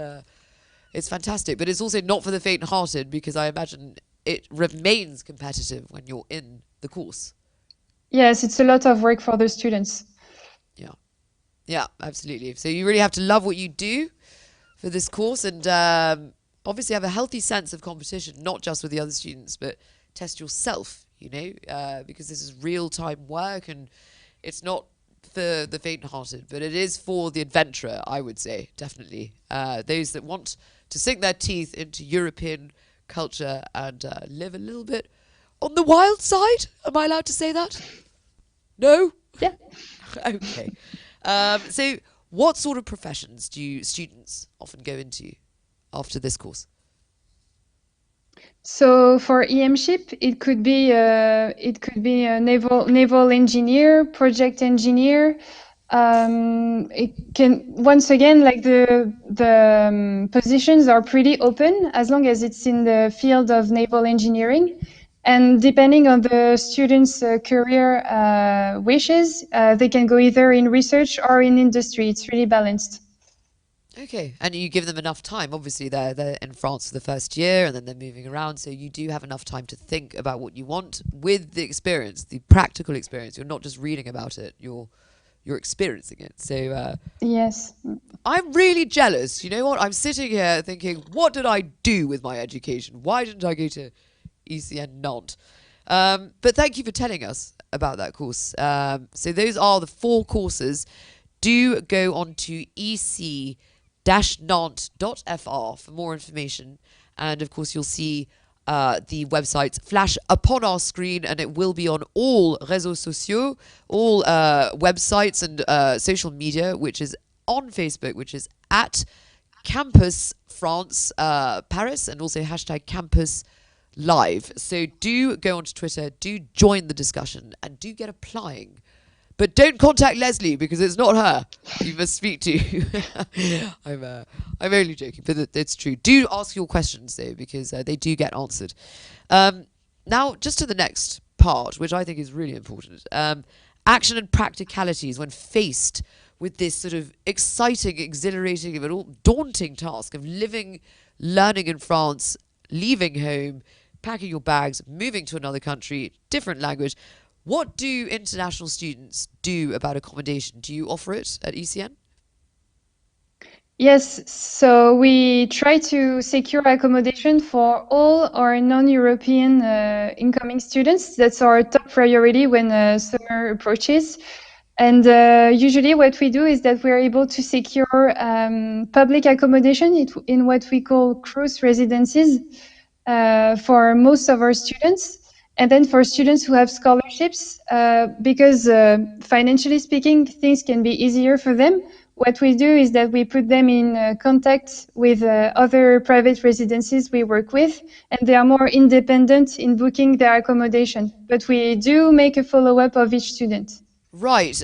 fantastic, but it's also not for the faint-hearted because I imagine it remains competitive when you're in the course. Yes, it's a lot of work for the students. Yeah, yeah, absolutely. So you really have to love what you do for this course, and obviously have a healthy sense of competition, not just with the other students, but test yourself. You know, because this is real-time work, and it's not for the faint-hearted, but it is for the adventurer, I would say, definitely. Those that want to sink their teeth into European culture and live a little bit on the wild side. Am I allowed to say that? No? Yeah. Okay. So what sort of professions do students often go into after this course? So for EMship, it could be a naval engineer, project engineer. It can once again like the positions are pretty open as long as it's in the field of naval engineering. And depending on the student's career wishes, they can go either in research or in industry. It's really balanced. Okay, and you give them enough time. Obviously, they're in France for the first year, and then they're moving around. So you do have enough time to think about what you want with the experience, the practical experience. You're not just reading about it; you're experiencing it. So Yes. I'm really jealous. You know what? I'm sitting here thinking, what did I do with my education? Why didn't I go to ECN Nantes? But thank you for telling us about that course. So those are the 4 courses. Do go on to ec-nantes.fr for more information. And of course, you'll see the websites flash upon our screen, and it will be on all réseaux sociaux, all websites and social media, which is on Facebook, which is at Campus France Paris, and also hashtag Campus Live. So do go onto Twitter, do join the discussion, and do get applying. But don't contact Leslie because it's not her you must speak to. I'm only joking, but it's true. Do ask your questions though, because they do get answered. Now, just to the next part, which I think is really important. Action and practicalities when faced with this sort of exciting, exhilarating, but all daunting task of living, learning in France, leaving home, packing your bags, moving to another country, different language. What do international students do about accommodation? Do you offer it at ECN? Yes, so we try to secure accommodation for all our non-European incoming students. That's our top priority when summer approaches. And usually what we do is that we're able to secure public accommodation in what we call cruise residencies for most of our students. And then for students who have scholarships, because financially speaking, things can be easier for them. What we do is that we put them in contact with other private residencies we work with, and they are more independent in booking their accommodation. But we do make a follow-up of each student. Right.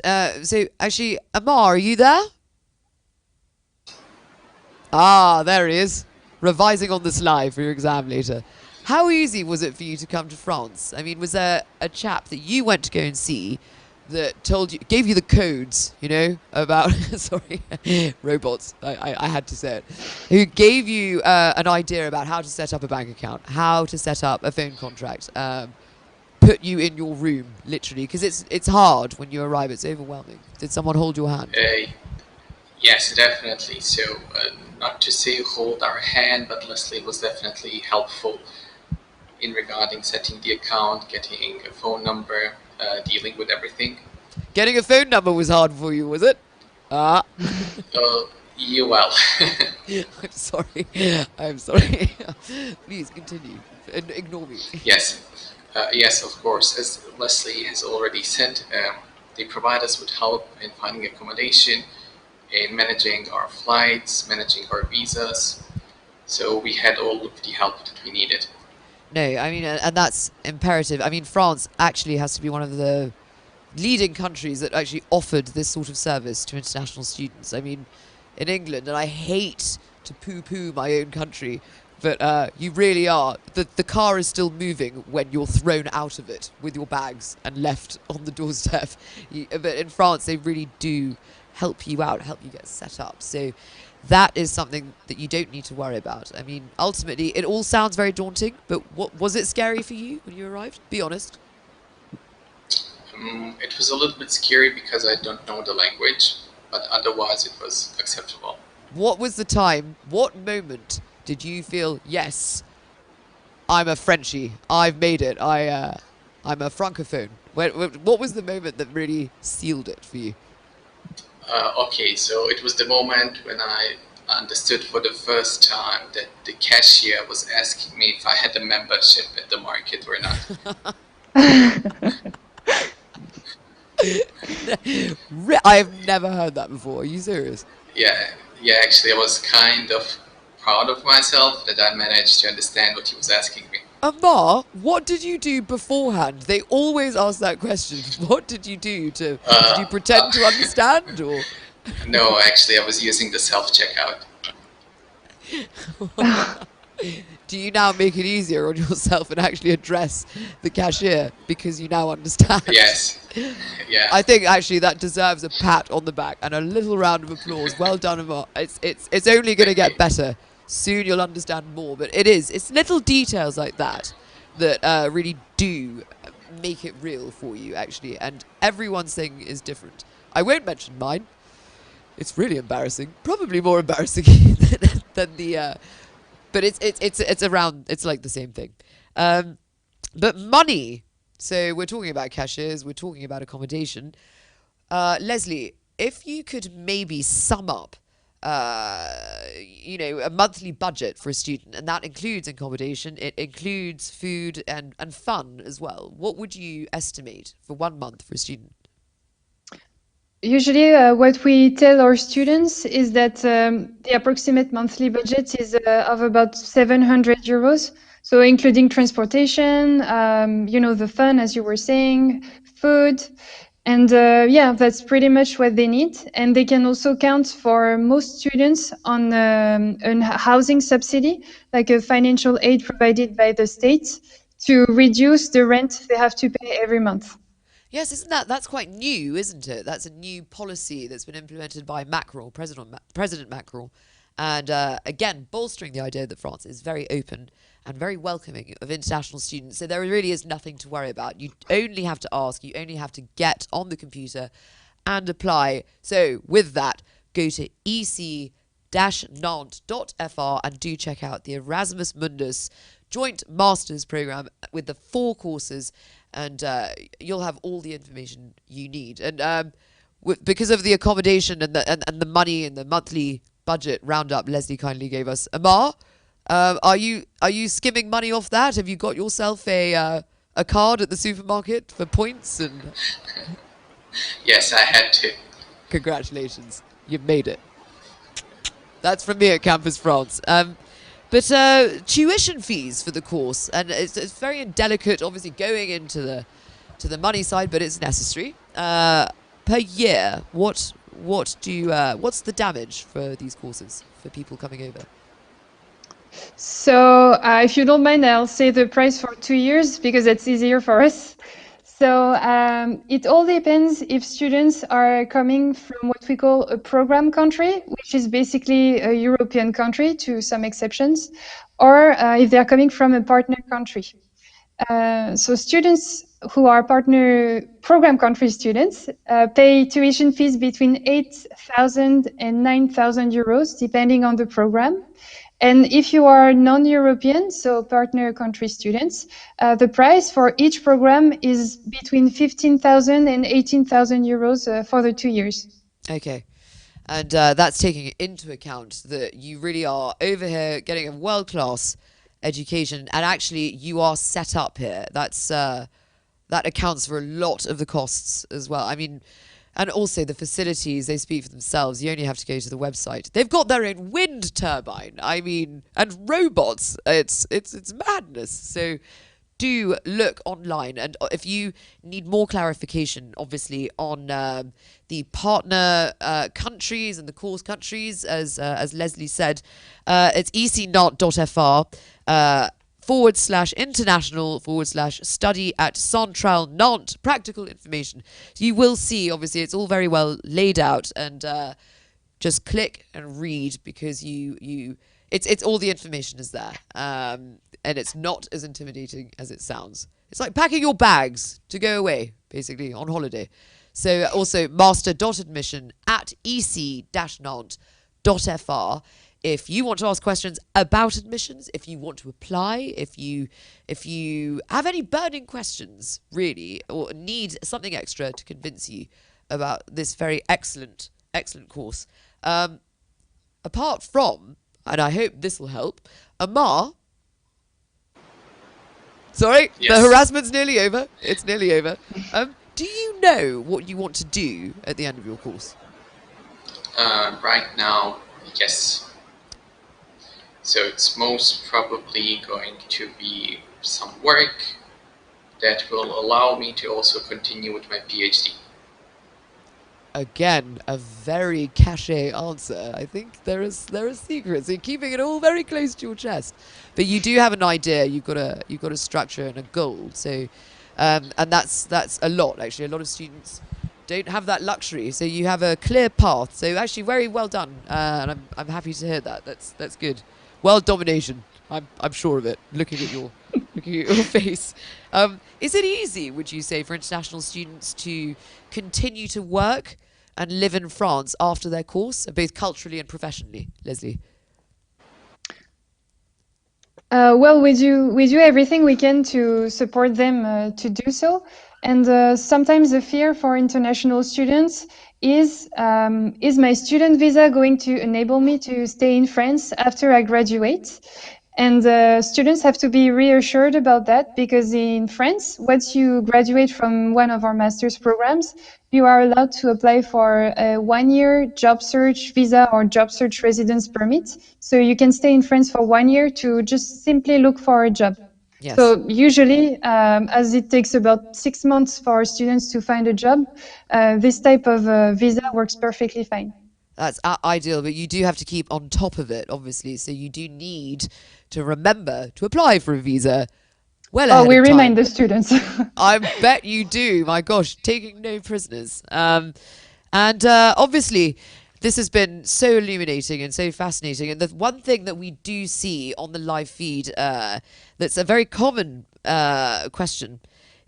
So actually, Amar, are you there? Ah, there he is, revising on the slide for your exam later. How easy was it for you to come to France? I mean, was there a chap that you went to go and see that gave you the codes, about, sorry, robots, I had to say it, who gave you an idea about how to set up a bank account, how to set up a phone contract, put you in your room, literally, because it's hard when you arrive, it's overwhelming. Did someone hold your hand? Yes, definitely. So, not to say hold our hand, but Leslie was definitely helpful in regarding setting the account, getting a phone number, dealing with everything. Getting a phone number was hard for you, was it? Yeah, well. I'm sorry. Please continue. Ignore me. Yes, of course. As Leslie has already said, they provide us with help in finding accommodation, in managing our flights, managing our visas. So we had all of the help that we needed. No, I mean, and that's imperative. I mean, France actually has to be one of the leading countries that actually offered this sort of service to international students. I mean, in England, and I hate to poo-poo my own country, but you really are. The car is still moving when you're thrown out of it with your bags and left on the doorstep. But in France, they really do help you out, help you get set up. So that is something that you don't need to worry about. I mean, ultimately, it all sounds very daunting, but what was it scary for you when you arrived? Be honest. It was a little bit scary because I don't know the language, but otherwise it was acceptable. What was the time, what moment did you feel, yes, I'm a Frenchie, I've made it, I'm a francophone? What was the moment that really sealed it for you? Okay, so it was the moment when I understood for the first time that the cashier was asking me if I had a membership at the market or not. I've never heard that before. Are you serious? Yeah, actually I was kind of proud of myself that I managed to understand what he was asking me. Amar, what did you do beforehand? They always ask that question. What did you do did you pretend to understand, or? No, actually I was using the self-checkout. Do you now make it easier on yourself and actually address the cashier because you now understand? Yes. Yeah. I think actually that deserves a pat on the back and a little round of applause. Well done, Amar. It's only going to get better. Soon you'll understand more, but it's little details like that really do make it real for you, actually, and everyone's thing is different. I won't mention mine. It's really embarrassing, probably more embarrassing than the but it's around, it's like the same thing. But money, so we're talking about cashiers, we're talking about accommodation. Leslie, if you could maybe sum up a monthly budget for a student, and that includes accommodation, it includes food and fun as well. What would you estimate for 1 month for a student? Usually, what we tell our students is that the approximate monthly budget is of about 700 euros. So including transportation, the fun, as you were saying, food. And that's pretty much what they need. And they can also count for most students on a housing subsidy, like a financial aid provided by the state to reduce the rent they have to pay every month. Yes, that's quite new, isn't it? That's a new policy that's been implemented by Macron, President Macron. And again, bolstering the idea that France is very open and very welcoming of international students. So there really is nothing to worry about. You only have to ask, you only have to get on the computer and apply. So with that, go to ec-nantes.fr and do check out the Erasmus Mundus joint master's program with the 4 courses, and you'll have all the information you need. And because of the accommodation and the money and the monthly budget roundup Leslie kindly gave us, Amar, are you skimming money off that? Have you got yourself a card at the supermarket for points? And yes, I had to. Congratulations, you've made it. That's from me at Campus France. But tuition fees for the course, and it's very indelicate, obviously going into the money side, but it's necessary. Per year, what's the damage for these courses for people coming over? So if you don't mind, I'll say the price for 2 years because it's easier for us. So it all depends if students are coming from what we call a program country, which is basically a European country to some exceptions, or if they're coming from a partner country. So students who are partner program country students pay tuition fees between 8,000 and 9,000 euros, depending on the program. And if you are non-European, so partner country students, the price for each program is between 15,000 and 18,000 euros for the 2 years. Okay. And that's taking into account that you really are over here getting a world-class education, and actually you are set up here. That's that accounts for a lot of the costs as well. I mean, and also the facilities, they speak for themselves. You only have to go to the website. They've got their own wind turbine. I mean, and robots. It's madness. So do look online, and if you need more clarification, obviously on the partner countries and the course countries, as Leslie said, it's ec.fr /international/study at Centrale Nantes. Practical information. So you will see, obviously, it's all very well laid out, and just click and read, because it's all the information is there, and it's not as intimidating as it sounds. It's like packing your bags to go away, basically, on holiday. So also master.admission at ec-nantes.fr. If you want to ask questions about admissions, if you want to apply, if you have any burning questions, really, or need something extra to convince you about this very excellent course. Apart from, and I hope this will help, Amar. Sorry, Yes. The harassment's nearly over. It's nearly over. Do you know what you want to do at the end of your course? Right now, yes. So it's most probably going to be some work that will allow me to also continue with my PhD. Again, a very cachet answer. I think there are secrets. You're keeping it all very close to your chest, but you do have an idea. You've got a structure and a goal. So, and that's a lot, actually. A lot of students don't have that luxury. So you have a clear path. So actually, very well done. And I'm happy to hear that. That's good. World domination. I'm sure of it. Looking at your face. Is it easy, would you say, for international students to continue to work and live in France after their course, both culturally and professionally, Leslie? Well, we do everything we can to support them to do so. And sometimes the fear for international students is my student visa going to enable me to stay in France after I graduate? And students have to be reassured about that, because in France, once you graduate from one of our master's programs, you are allowed to apply for a 1-year job search visa or job search residence permit. So you can stay in France for 1 year to just simply look for a job. Yes. So usually, as it takes about 6 months for our students to find a job, this type of visa works perfectly fine. That's ideal, but you do have to keep on top of it, obviously. So you do need to remember to apply for a visa well ahead of time. We remind the students. I bet you do. My gosh, taking no prisoners. And obviously, this has been so illuminating and so fascinating. And the one thing that we do see on the live feed that's a very common question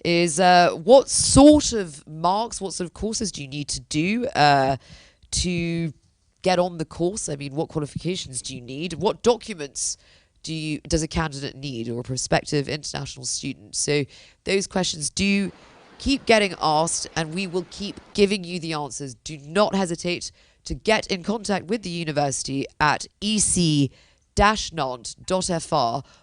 is what sort of marks, what sort of courses do you need to do to get on the course? I mean, what qualifications do you need? What documents does a candidate need, or a prospective international student? So those questions do keep getting asked, and we will keep giving you the answers. Do not hesitate to get in contact with the university at ec-nantes.fr,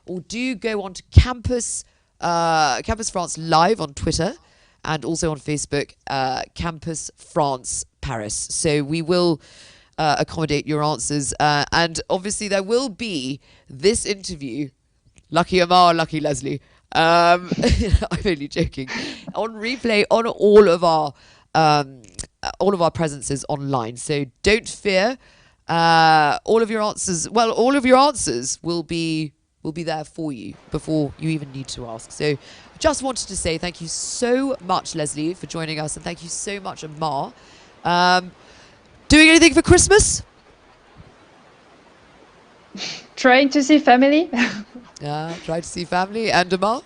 or do go on to Campus France Live on Twitter, and also on Facebook, Campus France Paris. So we will accommodate your answers. And obviously there will be this interview, lucky Amar, lucky Leslie, I'm only joking, on replay on all of our presences online. So don't fear. All of your answers will be will be there for you before you even need to ask. So just wanted to say thank you so much, Leslie, for joining us, and thank you so much, Amar. Doing anything for Christmas? Trying to see family. Yeah, try to see family. And Amar?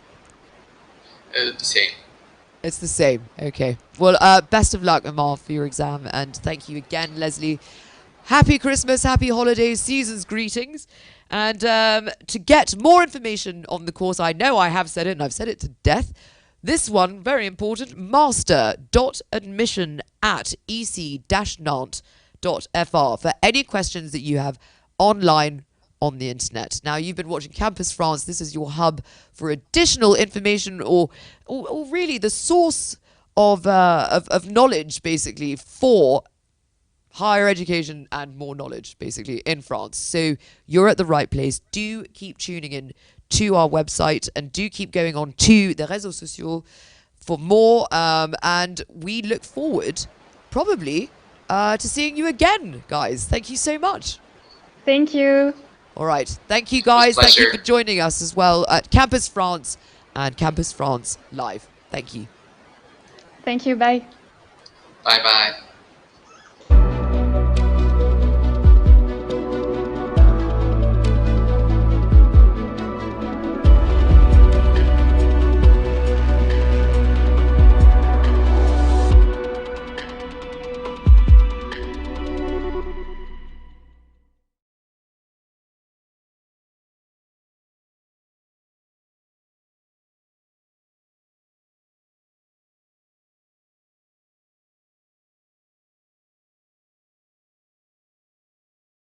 The same. It's the same. Okay. Well, best of luck, Amar, for your exam. And thank you again, Leslie. Happy Christmas, happy holidays, season's greetings. And to get more information on the course, I know I have said it and I've said it to death. This one, very important, master.admission@ec-nantes.fr for any questions that you have online on the internet. Now, you've been watching Campus France. This is your hub for additional information or really the source of knowledge, basically, for higher education and more knowledge, basically, in France. So you're at the right place. Do keep tuning in to our website and do keep going on to the réseaux sociaux for more. And we look forward, probably, to seeing you again, guys. Thank you so much. Thank you. All right. Thank you, guys. It's a Thank you pleasure. for joining us as well at Campus France and Campus France Live. Thank you. Thank you. Bye. Bye-bye.